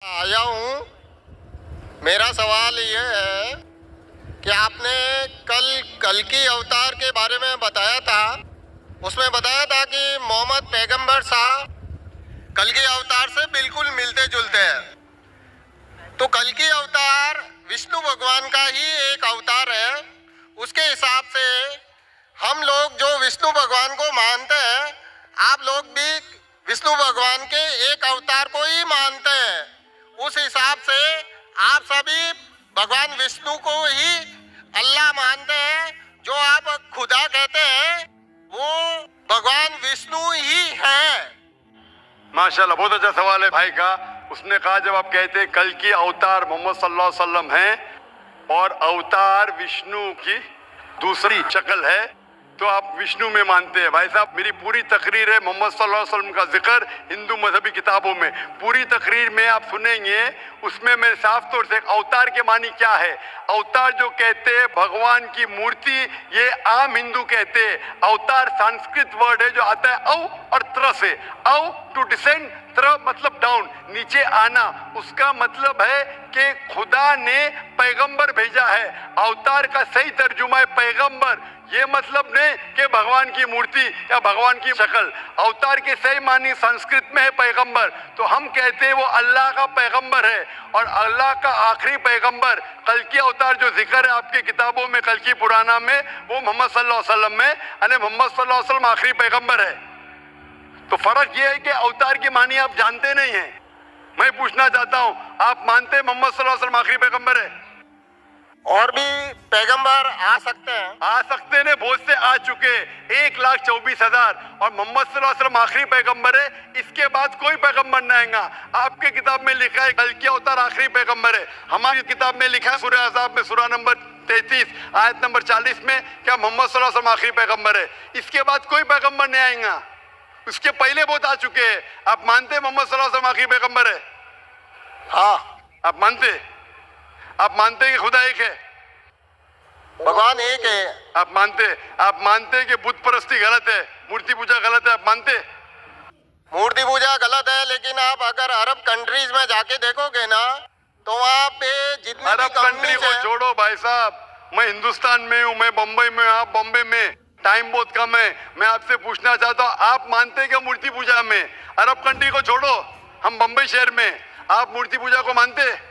आया हूँ। मेरा सवाल ये है कि आपने कल कल्कि अवतार के बारे में बताया था। उसमें बताया था कि मोहम्मद पैगंबर साहब कल्कि अवतार से बिल्कुल मिलते जुलते हैं। तो कल्कि अवतार विष्णु भगवान का ही एक अवतार है। उसके हिसाब से हम लोग जो विष्णु भगवान को मानते हैं, आप लोग भी विष्णु भगवान के एक अवतार को ही मानते हैं। उस हिसाब से आप सभी भगवान विष्णु को ही अल्लाह मानते हैं। जो आप खुदा कहते हैं वो भगवान विष्णु ही है। माशाल्लाह, बहुत अच्छा सवाल है भाई का। उसने कहा जब आप कहते हैं कल की अवतार मोहम्मद सल्लल्लाहु अलैहि वसल्लम है और अवतार विष्णु की दूसरी शक्ल है, तो आप विष्णु में मानते हैं। भाई साहब, मेरी पूरी तकरीर है मोहम्मद सल्लल्लाहु अलैहि वसल्लम का जिक्र हिंदू मजहबी किताबों में। पूरी तकरीर में आप सुनेंगे, उसमें मैं साफ तौर से अवतार के मानी क्या है। अवतार जो कहते हैं भगवान की मूर्ति, ये आम हिंदू कहते हैं। अवतार संस्कृत वर्ड है जो आता है अव और त्र से। अव टू डिसेंड, त्र मतलब डाउन, नीचे आना। उसका मतलब है कि खुदा ने पैगंबर भेजा है। अवतार का सही तर्जुमा है पैगंबर। ये मतलब नहीं कि भगवान की मूर्ति या भगवान की शक्ल। अवतार के सही मानी संस्कृत में है पैगंबर। तो हम कहते हैं वो अल्लाह का पैगंबर है और अल्लाह का आखिरी पैगंबर कल्कि अवतार जो जिक्र है आपकी किताबों में, कल्कि पुराना में, वो मोहम्मद सल्लल्लाहु अलैहि वसल्लम में, यानी मोहम्मद सल्लल्लाहु अलैहि वसल्लम आखिरी पैगंबर है। तो फर्क ये है कि अवतार की मानी आप जानते नहीं हैं। मैं पूछना चाहता हूं, आप मानते हैं मोहम्मद सल्लल्लाहु अलैहि वसल्लम आखिरी पैगंबर है? और भी पैगंबर आ सकते हैं। आ सकते ने, बहुत से आ चुके, 1,24,000, और मोहम्मद सल्लल्लाहु अलैहि वसल्लम आखिरी पैगंबर है। इसके बाद कोई पैगंबर नहीं आएगा। आपके किताब में लिखा है कल्कि अवतार आखिरी पैगंबर है। हमारी किताब में लिखा है सूरह अहज़ाब में सूरह नंबर 33 आयत नंबर 40 में क्या मोहम्मद सल्लल्लाहु अलैहि वसल्लम आखिरी पैगंबर है। इसके बाद कोई पैगंबर नहीं आएगा। उसके पहले बहुत आ चुके हैं। आप मानते हैं मोहम्मद सल्लल्लाहु अलैहि वसल्लम आखिरी पैगंबर है? हाँ, आप मानते हैं? आप मानते हैं कि खुदा एक है? भगवान एक है। आप मानते हैं कि बुत परस्ती गलत है, मूर्ति पूजा गलत है? आप मानते हैं? मूर्ति पूजा गलत है, लेकिन आप अगर अरब कंट्रीज में जाके देखोगे ना, तो वहाँ पे जितनी अरब भी कंट्री कंपनीज को हैं, छोड़ो भाई साहब, मैं हिंदुस्तान में हूँ, मैं बम्बई में, आप बॉम्बे में, टाइम बहुत कम है। मैं आपसे पूछना चाहता हूँ, आप मानते हैं क्या मूर्ति पूजा में? अरब कंट्री को छोड़ो, हम बम्बई शहर में, आप मूर्ति पूजा को मानते हैं?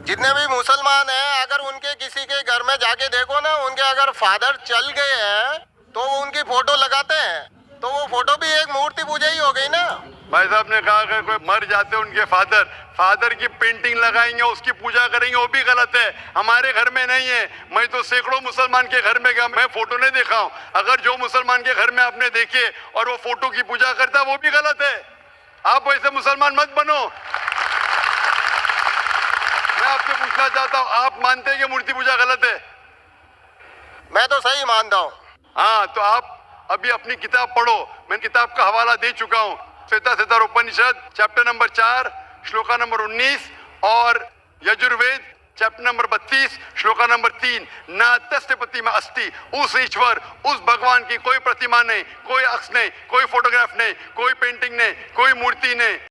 जितने भी मुसलमान हैं, अगर उनके किसी के घर में जाके देखो ना, उनके अगर फादर चल गए हैं तो वो उनकी फोटो लगाते हैं, तो वो फोटो भी एक मूर्ति पूजा ही हो गई ना। भाई साहब ने कहा कि कोई मर जाते उनके फादर की पेंटिंग लगाएंगे, उसकी पूजा करेंगे, वो भी गलत है। हमारे घर में नहीं है। मैं तो सैकड़ों मुसलमान के घर में गया, मैं फोटो नहीं देखा हूँ। अगर जो मुसलमान के घर में आपने देखे और वो फोटो की पूजा करता है, वो भी गलत है। आप वैसे मुसलमान मत बनो। मैं आपसे पूछना चाहता हूँ, आप मानते हैं कि मूर्ति पूजा गलत है? मैं तो सही मानता हूँ। हाँ, तो आप अभी अपनी किताब पढ़ो। मैं किताब का हवाला दे चुका हूँ। श्वेताश्वेतर उपनिषद चैप्टर नंबर 4 श्लोका नंबर 19 और Yajurveda chapter number 32 shloka number 3, ना तस्य प्रतिमा अस्ति, उस ईश्वर, उस भगवान की कोई प्रतिमा नहीं, कोई अक्ष नहीं, कोई फोटोग्राफ नहीं, कोई पेंटिंग नहीं, कोई मूर्ति नहीं।